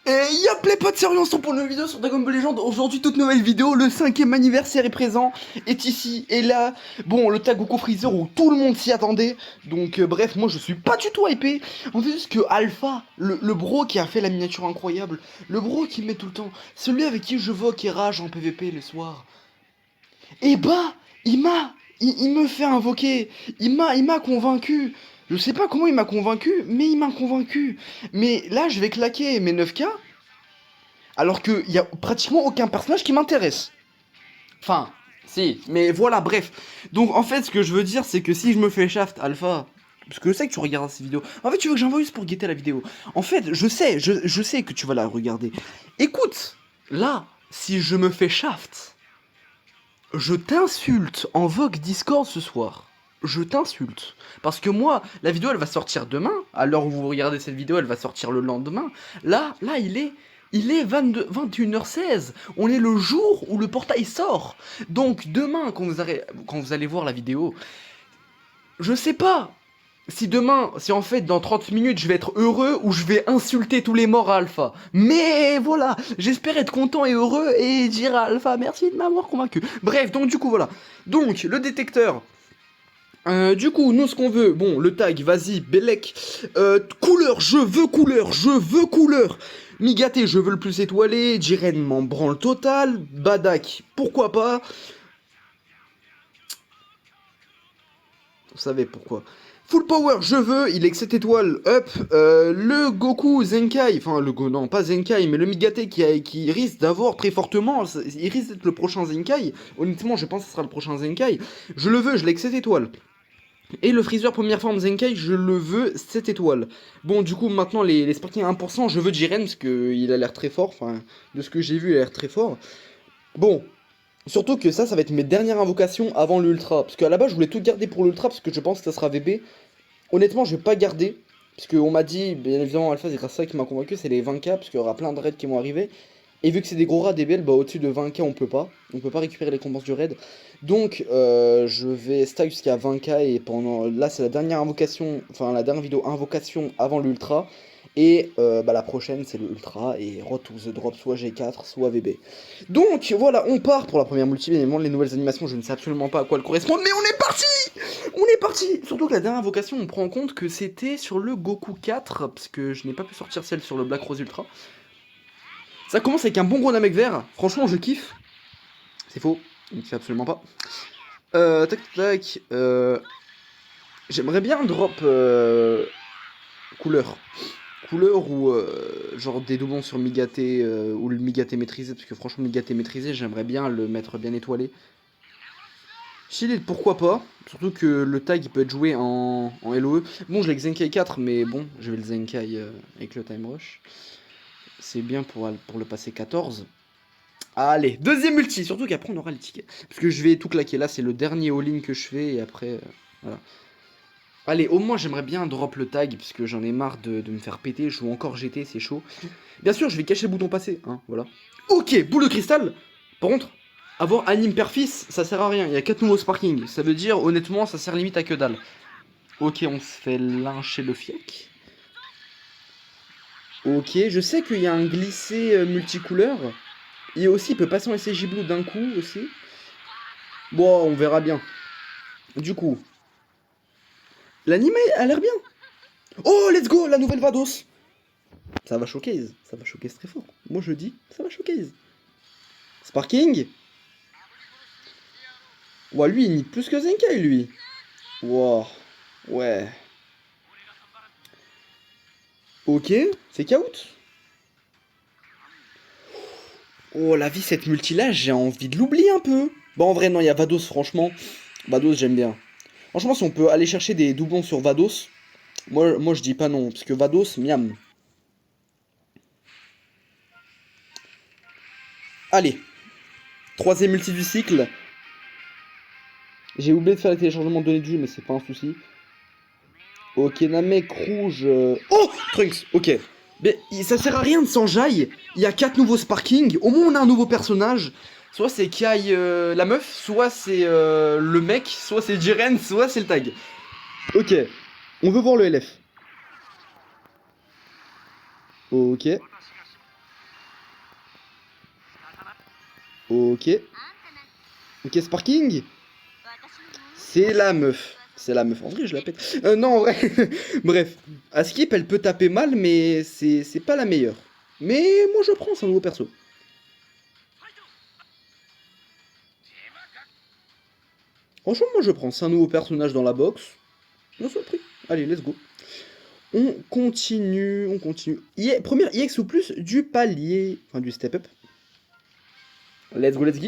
Et y'a plein potes, sérieux, on se retrouve pour une nouvelle vidéo sur Dragon Ball Legend. Aujourd'hui, toute nouvelle vidéo, le 5ème anniversaire est présent, est ici et là. Bon, le tag Goku Freezer où tout le monde s'y attendait. Donc, bref, moi je suis pas du tout hypé. On fait juste que Alpha, le bro qui a fait la miniature incroyable, le bro qui met tout le temps, celui avec qui je voque et rage en PVP le soir. Et bah, il me fait invoquer, il m'a convaincu. Je sais pas comment il m'a convaincu, mais il m'a convaincu. Mais là, je vais claquer mes 9K alors qu'il y a pratiquement aucun personnage qui m'intéresse. Enfin, si, mais voilà, bref. Donc en fait, ce que je veux dire, c'est que si je me fais shaft alpha, parce que je sais que tu regardes ces vidéos. En fait, tu veux que j'envoie juste pour guetter la vidéo. En fait, je sais que tu vas la regarder. Écoute, là, si je me fais shaft, je t'insulte en Vogue Discord ce soir. Je t'insulte. Parce que moi, la vidéo, elle va sortir demain. À l'heure où vous regardez cette vidéo, elle va sortir le lendemain. Là, il est 21h16. On est le jour où le portail sort. Donc, demain, quand vous allez voir la vidéo, je sais pas si demain, si en fait dans 30 minutes je vais être heureux ou je vais insulter tous les morts à Alpha. Mais voilà, j'espère être content et heureux et dire à Alpha merci de m'avoir convaincu. Bref, donc du coup voilà. Donc le détecteur. Du coup, nous ce qu'on veut, bon, le tag, vas-y, Belek. Couleur, je veux couleur, je veux couleur. Migaté, je veux le plus étoilé. Jiren m'en branle total. Badak, pourquoi pas. Vous savez pourquoi. Full power, je veux, il est que 7 étoiles, up, le Goku Zenkai, enfin le Go, non pas Zenkai, mais le Migate qui risque d'avoir très fortement, il risque d'être le prochain Zenkai, honnêtement je pense que ce sera le prochain Zenkai, je le veux, je l'ai que 7 étoiles. Et le Freezer première forme Zenkai, je le veux 7 étoiles. Bon, du coup, maintenant, les Sparking à 1%, je veux Jiren, parce qu'il a l'air très fort, enfin, de ce que j'ai vu, il a l'air très fort. Bon, surtout que ça va être mes dernières invocations avant l'ultra. Parce qu'à la base, je voulais tout garder pour l'ultra, parce que je pense que ça sera VB. Honnêtement, je vais pas garder. Parce qu'on m'a dit, bien évidemment, Alpha, c'est grâce à ça qui m'a convaincu, c'est les 20K, parce qu'il y aura plein de raids qui vont arriver. Et vu que c'est des gros rats DBL, bah au-dessus de 20K, on peut pas. On peut pas récupérer les compenses du raid. Donc, je vais stack jusqu'à 20K, et pendant. Là, c'est la dernière invocation, enfin, la dernière vidéo invocation avant l'ultra. Et bah, la prochaine, c'est le ultra, et Road to the Drop, soit G4, soit VB. Donc, voilà, on part pour la première multi. Bien évidemment, les nouvelles animations, je ne sais absolument pas à quoi elles correspondent, mais on est parti! On est parti! Surtout que la dernière invocation, on prend en compte que c'était sur le Goku 4, parce que je n'ai pas pu sortir celle sur le Black Rose Ultra. Ça commence avec un bon gros Namek vert, franchement je kiffe. C'est faux, je ne kiffe absolument pas. Tac tac, j'aimerais bien drop couleur. Couleur ou genre des doublons sur Migaté ou le Migaté maîtrisé, parce que franchement Migaté maîtrisé, j'aimerais bien le mettre bien étoilé. Shield, pourquoi pas, surtout que le tag il peut être joué en LOE. Bon, je l'ai que Zenkai 4, mais bon, je vais le Zenkai avec le Time Rush. C'est bien pour le passer 14. Allez, deuxième multi, surtout qu'après on aura les tickets. Parce que je vais tout claquer, là c'est le dernier all-in que je fais et après, voilà. Allez, au moins j'aimerais bien drop le tag, parce que j'en ai marre de me faire péter, je joue encore GT, c'est chaud. Bien sûr, je vais cacher le bouton passé, hein, voilà. Ok, boule de cristal. Par contre, avoir anime père-fils, ça sert à rien, il y a 4 nouveaux sparking. Ça veut dire, honnêtement, ça sert limite à que dalle. Ok, on se fait lyncher le fiec. Ok, je sais qu'il y a un glissé multicouleur. Et aussi, il peut passer en SSJ Blue d'un coup aussi. Bon, on verra bien. Du coup, l'anime a l'air bien. Oh, let's go, la nouvelle Vados. Ça va choquer, très fort. Moi je dis, ça va choquer. Sparking. Ouah, lui il nie plus que Zenkai, lui. Wow, ouais. Ok, c'est Kout. Oh, la vie, cette multi là, j'ai envie de l'oublier un peu. Bon, en vrai, non, il y a Vados, franchement. Vados, j'aime bien. Franchement, si on peut aller chercher des doublons sur Vados, moi je dis pas non, parce que Vados, miam. Allez, troisième multi du cycle. J'ai oublié de faire les téléchargements de données du jeu, mais c'est pas un souci. Ok, Namek rouge. Oh, Trunks, ok. Mais ça sert à rien de s'enjailler. Il y a 4 nouveaux sparking. Au moins, on a un nouveau personnage. Soit c'est Kai la meuf, soit c'est le mec, soit c'est Jiren, soit c'est le tag. Ok, on veut voir le LF. Ok. Ok. Ok, Sparking. C'est la meuf. C'est la meuf. En vrai, je la pète. Non, en vrai. Bref. À skip, elle peut taper mal, mais c'est pas la meilleure. Mais moi, je prends, c'est un nouveau perso. Franchement, moi, je prends. C'est un nouveau personnage dans la box. Non, c'est le prix. Allez, let's go. On continue, on continue. Première EX ou plus du palier. Enfin, du step up. Let's go, let's go.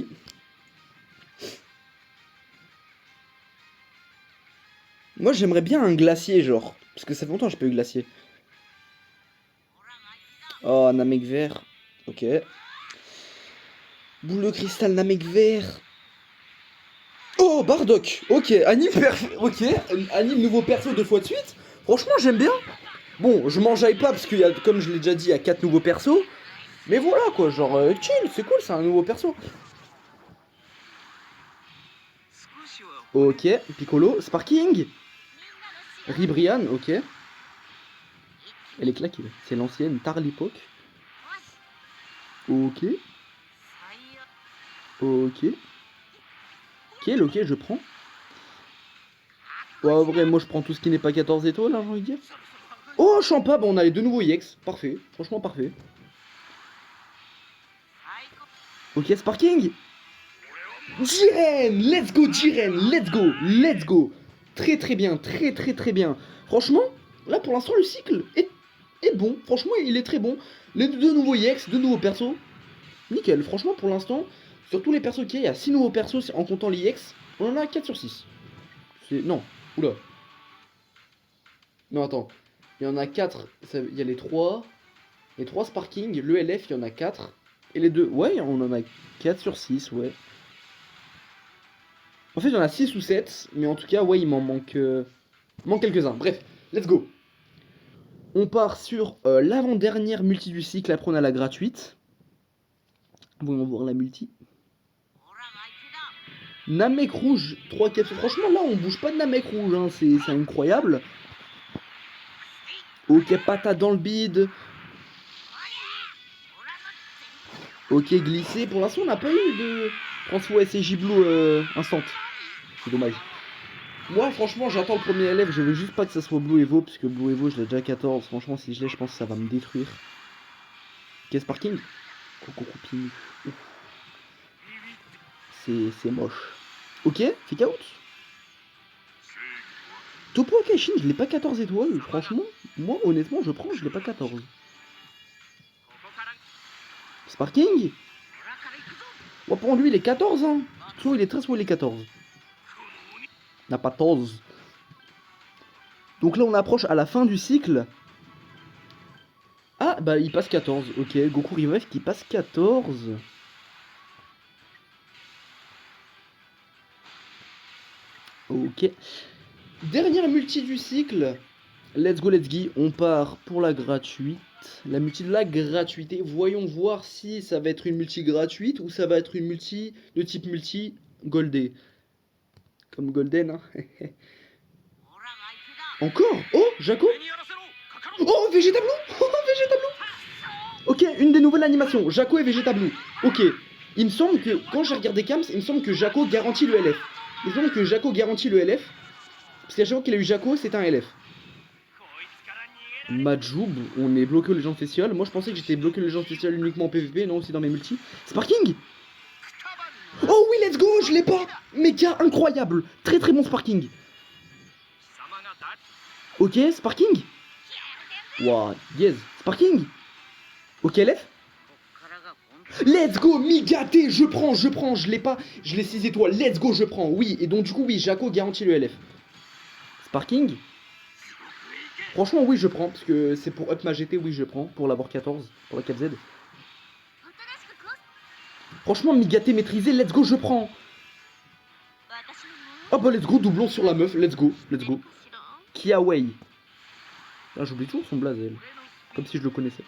Moi, j'aimerais bien un glacier, genre. Parce que ça fait longtemps que j'ai pas eu glacier. Oh, Namek vert. Ok. Boule de cristal, Namek vert. Oh, Bardock. Ok, ok, anime nouveau perso 2 fois de suite. Franchement, j'aime bien. Bon, je m'enjaille pas parce qu'il y a, comme je l'ai déjà dit, il y a 4 nouveaux persos. Mais voilà quoi, genre chill, c'est cool, c'est un nouveau perso. Ok, Piccolo, Sparking. Ribrian, ok. Elle est claquée, c'est l'ancienne Tarlipoc. Ok. Ok. Ok, ok, je prends. Ouais, en vrai, moi je prends tout ce qui n'est pas 14 étoiles, hein, j'ai envie de dire. Oh, Champa, bon, on a les 2 nouveaux EX. Parfait, franchement parfait. Ok, Sparking. Jiren, let's go Jiren, let's go, let's go. Très très bien, très très très bien. Franchement, là pour l'instant le cycle est bon. Franchement, il est très bon. Les 2 nouveaux EX, 2 nouveaux persos. Nickel, franchement pour l'instant, sur tous les persos qu'il y a, il y a 6 nouveaux persos en comptant l'EX. On en a 4 sur 6. Non, oula. Non, attends. Il y en a 4, il y a les 3. Les 3 Sparking, le LF, il y en a 4. Et les 2, ouais, on en a 4 sur 6, ouais. En fait, il y en a 6 ou 7, mais en tout cas, ouais, il m'en manque, quelques-uns. Bref, let's go. On part sur l'avant-dernière multi du cycle, après on a la gratuite. Voyons voir la multi. Namek rouge, 3 capsules. Franchement, là, on bouge pas de Namek rouge, hein. C'est incroyable. Ok, patate dans le bide. Ok, glissé. Pour l'instant, on n'a pas eu de transfo SJ Blue instant. C'est dommage. Moi, franchement, j'attends le premier élève. Je veux juste pas que ça soit Blue Evo, puisque Blue Evo, je l'ai déjà 14. Franchement, si je l'ai, je pense que ça va me détruire. Caisse parking. Coco Roupine. C'est moche. Ok, fake out. Topo Akashin, je l'ai pas 14 étoiles. Franchement, moi, honnêtement, je prends, je l'ai pas 14. Sparking. Ouais, pour lui, il est 14, hein. Soit il est 13, soit il est 14. N'a pas 14. Donc là, on approche à la fin du cycle. Ah, bah, il passe 14. Ok, Goku Revive qui passe 14. Ok. Dernière multi du cycle. Let's go, let's go. On part pour la gratuite. La multi de la gratuité. Voyons voir si ça va être une multi gratuite ou ça va être une multi de type multi goldé. Comme golden, hein. Encore. Oh, Jaco. Oh, Vegeta Blue. Oh, Vegeta Blue. Ok, une des nouvelles animations. Jaco et Vegeta Blue. Ok. Il me semble que, quand j'ai regardé Camps, il me semble que Jaco garantit le LF. Il me semble que Jaco garantit le LF. Parce qu'à chaque fois qu'il a eu Jaco, c'est un LF. Majoub, on est bloqué aux légendes spéciales. Moi je pensais que j'étais bloqué aux légendes spéciales uniquement en PvP, non aussi dans mes multis. Sparking. Oh oui, let's go, je l'ai pas. Méga incroyable. Très très bon Sparking. Ok, Sparking. Wow, yes. Sparking. Ok, LF. Let's go, Migaté, je prends, je l'ai pas, je l'ai 6 étoiles, let's go, je prends, oui, et donc du coup, oui, Jaco garantit le LF. Sparking. Franchement, oui, je prends, parce que c'est pour up ma GT, oui, je prends, pour l'avoir 14, pour la 4Z. Franchement, Migaté maîtrisé, let's go, je prends. Oh bah, let's go, doublon sur la meuf, let's go, let's go. Kiawei. Ah, j'oublie toujours son blaze, elle. Comme si je le connaissais.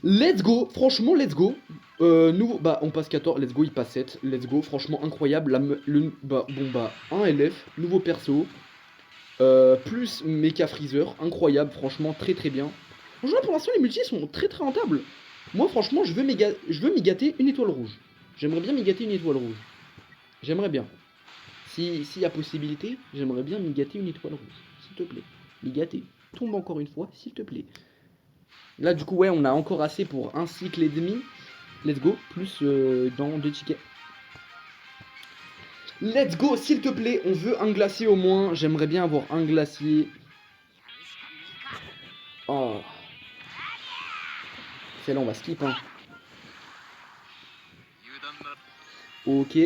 Let's go, franchement, let's go. Nouveau, bah, on passe 14, let's go, il passe 7, let's go, franchement, incroyable. Bon, bah, un LF, nouveau perso. Plus Mecha Freezer, incroyable, franchement, très très bien. Franchement, pour l'instant, les multis sont très très rentables. Moi, franchement, je veux m'y gâter une étoile rouge. J'aimerais bien m'y gâter une étoile rouge. J'aimerais bien. S'il y a possibilité, j'aimerais bien m'y gâter une étoile rouge. S'il te plaît. M'y gâter. Tombe encore une fois, s'il te plaît. Là, du coup, ouais, on a encore assez pour un cycle et demi. Let's go. Plus dans 2 tickets. Let's go, s'il te plaît. On veut un glacier au moins. J'aimerais bien avoir un glacier. Oh. Celle-là, on va skip, hein. Ok.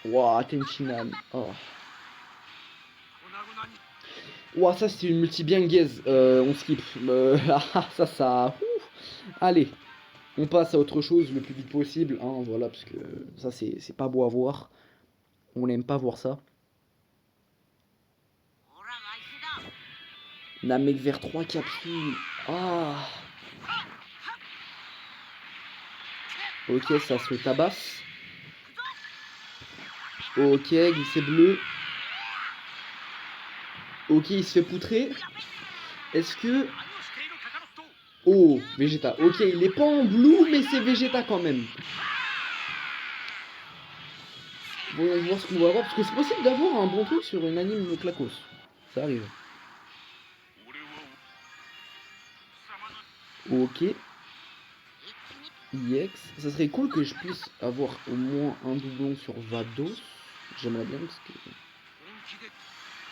Wouah, Tenchinam. Oh. Ouah, ça c'est une multi bien gaze. On skip. Ça. Ouf. Allez, on passe à autre chose le plus vite possible. Hein, voilà, parce que ça c'est pas beau à voir. On n'aime pas voir ça. Namek vers 3 capsules. Ah. Ok, ça se tabasse. Ok, glissé bleu. Ok, il se fait poutrer. Est-ce que... Oh, Vegeta. Ok, il est pas en blue, mais c'est Vegeta quand même. Voyons voir ce qu'on va avoir, parce que c'est possible d'avoir un bon truc sur une anime clacos. Ça arrive. Ok. IX. Ça serait cool que je puisse avoir au moins un doublon sur Vados. J'aimerais bien parce que...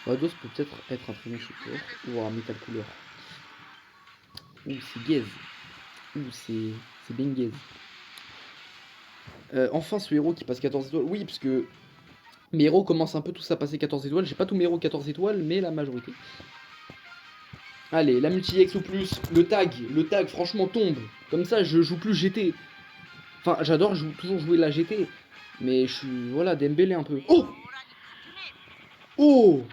Vados peut peut-être être un très bon support. Ouah, métal couleur. Ouh, c'est gaze. Ouh, c'est bien gaze. Enfin, ce héros qui passe 14 étoiles. Oui, parce que mes héros commencent un peu tous à passer 14 étoiles. J'ai pas tous mes héros 14 étoiles, mais la majorité. Allez, la multi-X ou plus. Le tag, franchement, tombe. Comme ça, je joue plus GT. Enfin, j'adore toujours jouer la GT. Mais je suis, voilà, Dembélé un peu. Oh! Oh!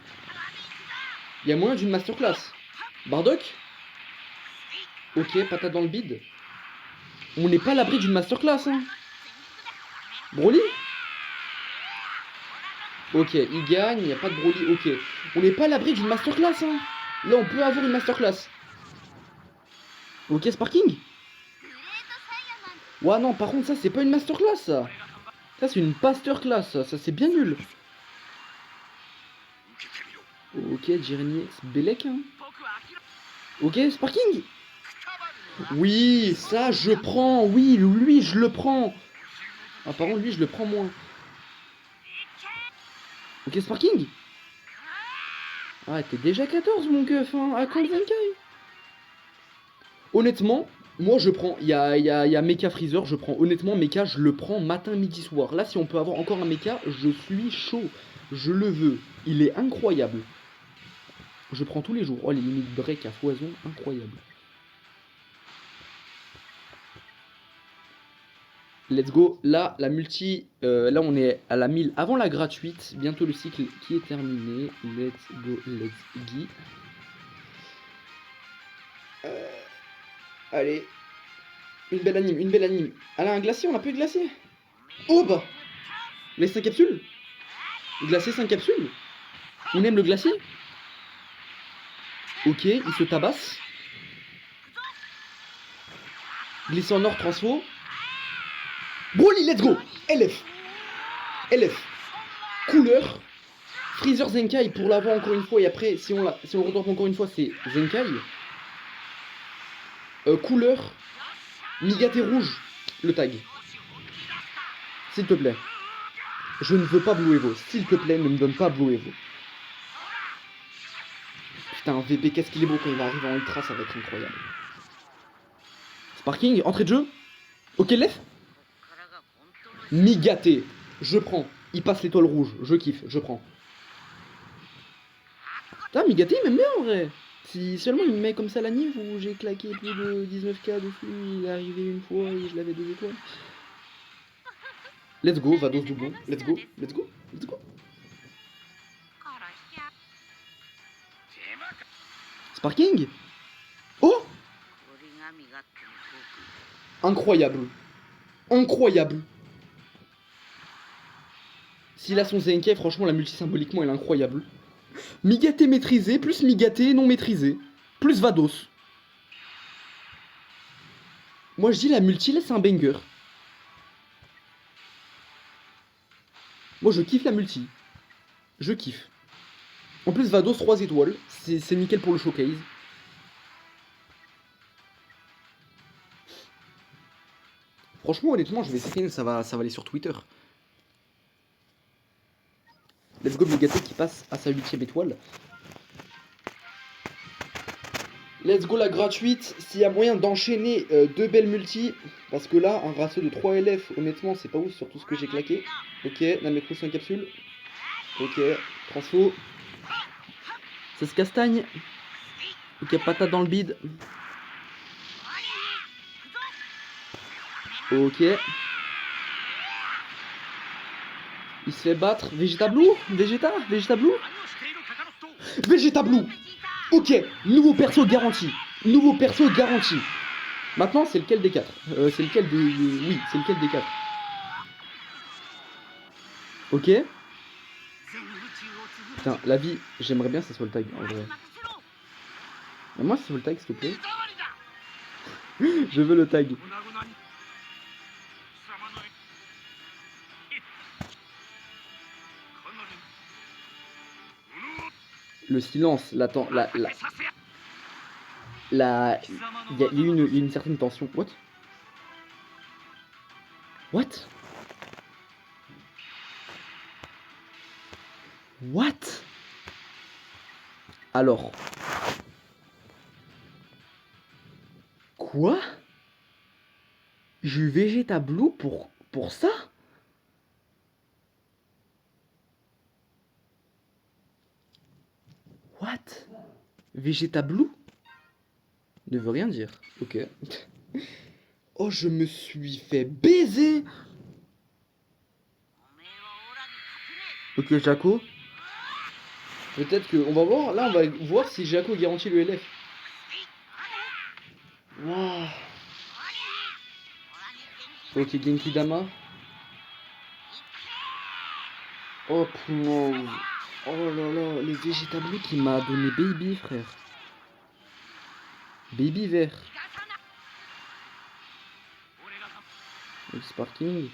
Il y a moyen d'une masterclass. Bardock? Ok, patate dans le bide. On n'est pas à l'abri d'une masterclass, hein. Broly? Ok, il gagne, il n'y a pas de Broly, ok. On n'est pas à l'abri d'une masterclass, hein. Là, on peut avoir une masterclass. Ok, Sparking? Ouais, non, par contre, ça, c'est pas une masterclass, ça. Ça, c'est une masterclass, ça c'est bien nul. Ok, Jiren X, Belek, hein. Ok, Sparking? Oui, ça, je prends. Oui, lui, je le prends. Ah, par contre, lui, je le prends moins. Ok, Sparking? Ah, t'es déjà 14, mon keuf, hein. À quand Zenkai? Honnêtement, moi, je prends. Il y a Mecha Freezer, je prends. Honnêtement, Mecha, je le prends matin, midi, soir. Là, si on peut avoir encore un Mecha, je suis chaud. Je le veux. Il est incroyable. Je prends tous les jours. Oh, les limites break à foison, incroyable. Let's go. Là, la multi, là on est à la 1000 avant la gratuite. Bientôt le cycle qui est terminé. Let's go, let's go. Allez. Une belle anime, une belle anime. Elle a un glacier, on a plus de glacier. Oh bah. Les 5 capsules. Glacier 5 capsules. On aime le glacier. Ok, il se tabasse. Glissant nord, transfo. Broly, let's go. LF. Couleur. Freezer Zenkai pour l'avoir encore une fois. Et après, si on le redorpe encore une fois, c'est Zenkai. Couleur. Migate rouge. Le tag. S'il te plaît. Je ne veux pas Blue Evo. S'il te plaît, ne me donne pas Blue Evo. Putain, VP, qu'est-ce qu'il est beau quand il va arriver en ultra, ça va être incroyable. Sparking, entrée de jeu. Ok, left. Migaté. Je prends. Il passe l'étoile rouge. Je kiffe, je prends. Putain, Migaté, il m'aime bien en vrai. Si seulement il me met comme ça la nive où j'ai claqué plus de 19k dessus, il est arrivé une fois et je l'avais 2 étoiles. Let's go, Vados doublon. Let's go, let's go, let's go. Sparking. Oh! Incroyable. Incroyable. S'il a son Zenkai, franchement, la multi symboliquement, elle est incroyable. Migaté maîtrisé, plus Migaté non maîtrisé, plus Vados. Moi je dis la multi là c'est un banger. Moi je kiffe la multi. Je kiffe. En plus Vados 3 étoiles. C'est nickel pour le showcase. Franchement honnêtement je vais essayer, ça va aller sur Twitter. Let's go Megato qui passe à sa 8ème étoile. Let's go la gratuite, s'il y a moyen d'enchaîner deux belles multi, parce que là, un ratio de 3 LF, honnêtement, c'est pas ouf sur tout ce que j'ai claqué. Ok, Namekrou 5 capsules. Ok, transfo. Ça se castagne. Ok, patate dans le bide. Ok. Il se fait battre. Vegeta Blue. Vegeta Blue. Vegeta Blue. Ok, nouveau perso garanti. Nouveau perso garanti. Maintenant, c'est lequel des 4 c'est lequel des... Oui, c'est lequel des 4. Ok. Putain, la vie, j'aimerais bien que ça soit le tag, en vrai. Mais moi, c'est le tag, s'il te plaît. Je veux le tag. Le silence, l'attend, il y a une certaine tension. What? What? What? Alors. Quoi? J'ai eu Vegeta Blue pour ça? What? Vegeta Blue? Ne veut rien dire. Ok. Oh, je me suis fait baiser! Ok, Jaco. Peut-être que... On va voir. Là, on va voir si Jaco garantit le LF. Wow. Ok, Genki Dama. Oh, punaise. Oh là là, les Vegeta Blue qui m'a donné Baby, frère. Baby vert. Le Sparking.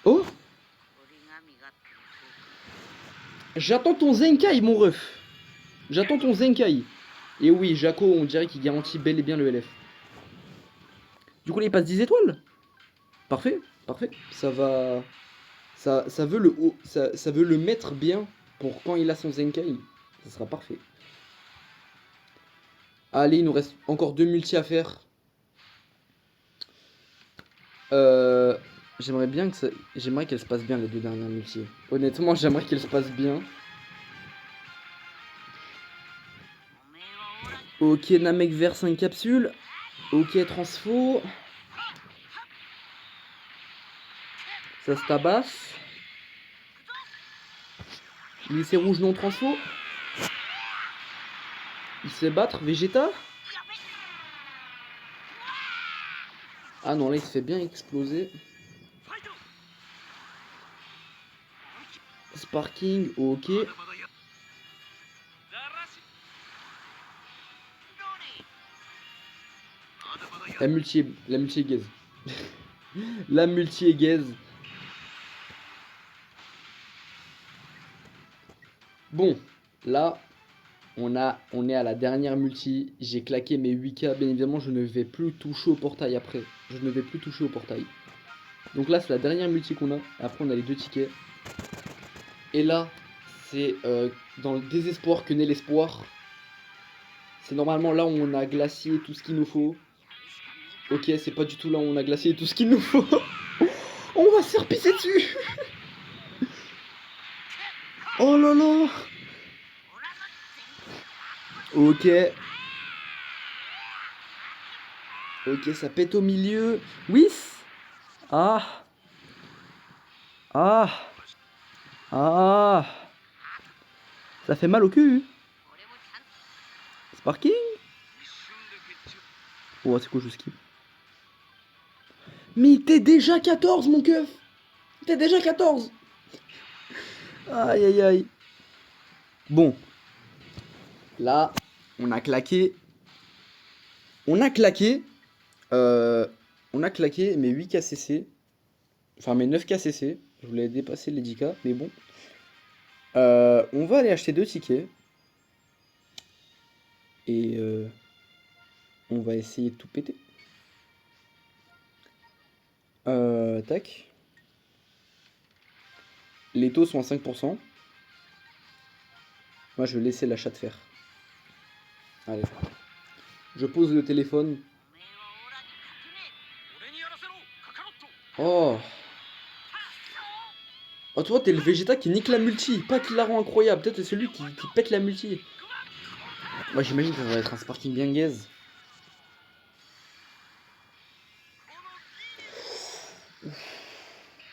Oh! J'attends ton Zenkai, mon ref. J'attends ton Zenkai. Et oui, Jaco, on dirait qu'il garantit bel et bien le LF. Du coup, là, il passe 10 étoiles. Parfait, parfait. Ça va... Ça veut le haut, ça veut le mettre bien pour quand il a son Zenkai. Ça sera parfait. Allez, il nous reste encore 2 multi à faire. J'aimerais bien que ça... J'aimerais qu'elle se passe bien les 2 dernières multi. Honnêtement, j'aimerais qu'elle se passe bien. Ok, Namek vert 5 capsules. Ok, transfo. Ça se tabasse. Lycée rouge non transfo. Il se fait battre. Vegeta. Ah non, là il se fait bien exploser. Sparking, ok. La multi est gaze. La multi est gaze. Bon, là, on est à la dernière multi. J'ai claqué mes 8K. Bien évidemment, je ne vais plus toucher au portail après. Je ne vais plus toucher au portail. Donc là, c'est la dernière multi qu'on a. Après, on a les 2 tickets. Et là, c'est dans le désespoir que naît l'espoir. C'est normalement là où on a glacié tout ce qu'il nous faut. Ok, c'est pas du tout là où on a glacié tout ce qu'il nous faut. On va se faire pisser dessus. Oh là là. Ok. Ok, ça pète au milieu. Oui. Ah. Ah. Ah. Ça fait mal au cul. Sparking. Oh, c'est quoi, je skip. Mais t'es déjà 14, mon keuf. T'es déjà 14. Aïe, aïe, aïe. Bon. Là, on a claqué. On a claqué. On a claqué mes 8 KCC. Enfin, mes 9 KCC. Je voulais dépasser les 10K, mais bon. On va aller acheter 2 tickets. Et on va essayer de tout péter. Tac. Les taux sont à 5%. Moi, je vais laisser l'achat de faire. Allez. Je pose le téléphone. Oh. Oh, toi, t'es le Vegeta qui nique la multi. Pas qui la rend incroyable. Peut-être c'est celui qui pète la multi. Moi, j'imagine que ça va être un sparking bien gaze.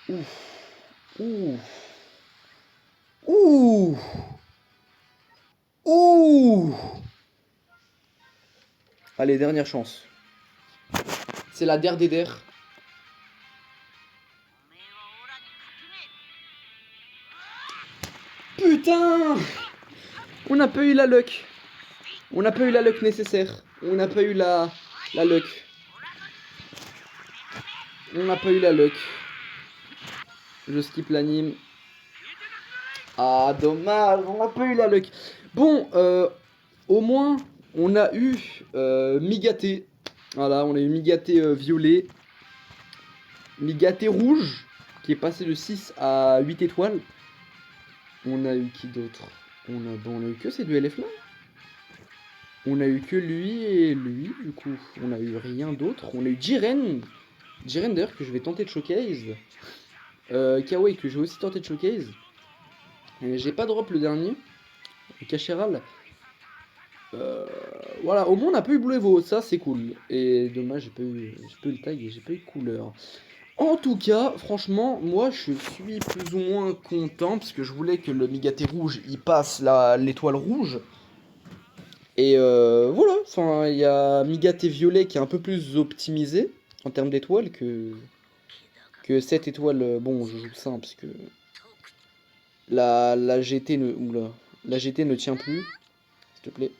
Ouf. Ouh. Ouh. Ouh. Allez, dernière chance. C'est la der des der. Putain! On n'a pas eu la luck. On n'a pas eu la luck nécessaire. On n'a pas eu la luck. On n'a pas eu la luck. Je skip l'anime. Ah, dommage, on n'a pas eu la luck. Bon, au moins, on a eu Migaté. Voilà, on a eu Migaté violet. Migaté rouge, qui est passé de 6 à 8 étoiles. On a eu qui d'autre? On a eu que ces deux LF là. On a eu que lui et lui, du coup. On a eu rien d'autre. On a eu Jiren. Jiren d'ailleurs que je vais tenter de showcase. Kawaii que je vais aussi tenter de showcase. J'ai pas drop le dernier. Cacheral. Voilà, au moins on a pas eu Blue Evo, ça c'est cool. Et dommage, j'ai pas eu le tag et j'ai pas eu de couleur. En tout cas, franchement, moi je suis plus ou moins content parce que je voulais que le Migaté rouge il passe l'étoile rouge. Et voilà, enfin il y a Migaté violet qui est un peu plus optimisé en termes d'étoiles que 7 étoiles. Bon, je joue simple parce que la GT ne oula, la GT ne tient plus, s'il te plaît.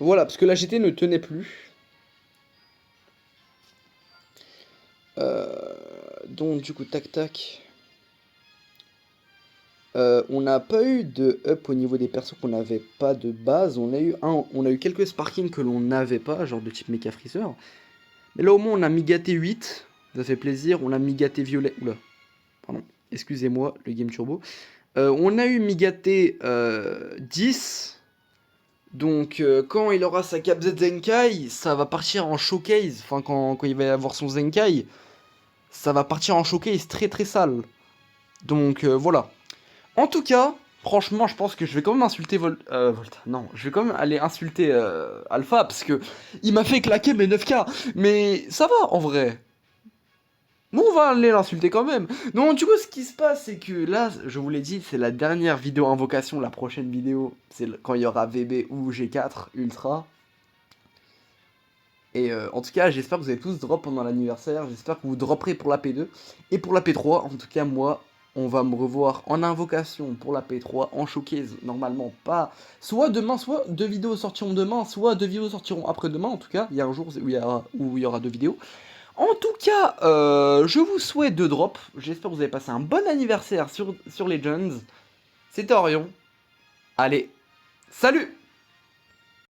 Voilà, parce que la GT ne tenait plus. Donc du coup tac tac. On n'a pas eu de up au niveau des persos qu'on n'avait pas de base. On a eu quelques sparkings que l'on n'avait pas, genre de type Mecha Freezer. Mais là au moins on a Migaté 8, ça fait plaisir. On a Migaté violet. Oula, pardon, excusez-moi, le Game Turbo. On a eu Migaté 10. Donc quand il aura sa Cap Z Zenkai, ça va partir en showcase. Enfin quand il va avoir son Zenkai, ça va partir en showcase très très sale. Donc voilà. En tout cas, franchement, je pense que je vais quand même insulter Volta. Non, je vais quand même aller insulter Alpha parce que il m'a fait claquer mes 9K. Mais ça va en vrai. Bon, on va aller l'insulter quand même. Donc du coup, ce qui se passe, c'est que là, je vous l'ai dit, c'est la dernière vidéo invocation. La prochaine vidéo, c'est quand il y aura VB ou G4 Ultra. Et en tout cas, j'espère que vous allez tous drop pendant l'anniversaire. J'espère que vous dropperez pour la P2 et pour la P3. En tout cas, moi, on va me revoir en invocation pour la P3, en showcase, normalement pas. Soit demain, soit 2 vidéos sortiront demain, soit 2 vidéos sortiront après-demain. En tout cas, il y a un jour où il y aura 2 vidéos. En tout cas, je vous souhaite de drop. J'espère que vous avez passé un bon anniversaire sur Legends. C'était Orion. Allez, salut!